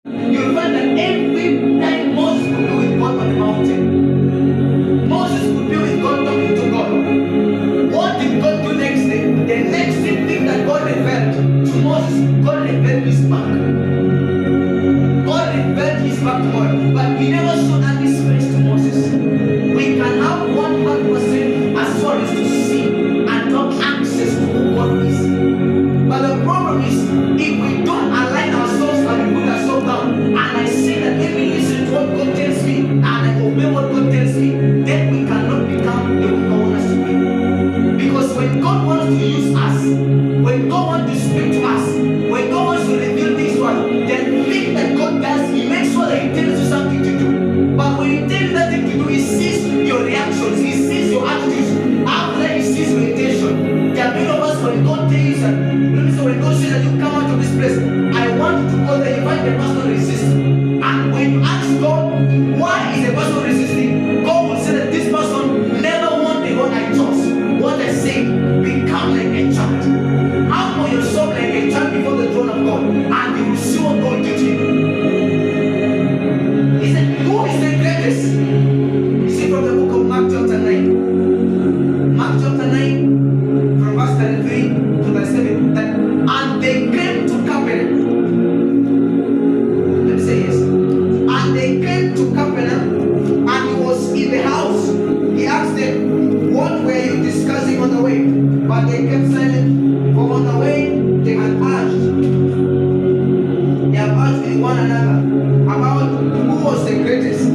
You'll find that every time Moses could be with God on the mountain, Moses could be with God talking to God. What did God do next day? The next thing that God revealed to Moses, God revealed his back. God revealed his back to God, but he never showed that his face to Moses. We can have 100% assurance to see and have access to who God is. But the problem is, if we don't align ourselves and we put ourselves down, and I say that let me listen to what God tells me, and I obey what God tells me, then we cannot become the way God wants us to be. Because when God wants to use us, when God wants to speak to us, when God wants to reveal things to us, the thing that God does, He makes sure that He tells you something to do. But when He tells you nothing to do, He sees your reactions, He sees your attitudes, after He sees your intention. There are many of us when God tells you that, so when God says that you come out of this place, I want you to go there, you find the person resisting. And when you ask God, why is the person resisting? God will say that this person never wanted what I chose. What I say, become like a child. Humble yourself like a child before the throne of God, and you will see what God did to you. He said, who is the greatest? You see from the book of Mark chapter 9. Mark chapter 9, from verse 33 to verse 7. That, and they came to Capernaum. Let me say yes. And they came to Capernaum, and he was in the house. He asked them, what were you discussing on the way? But they kept silent, for on the way they had argued with one another about who was the greatest.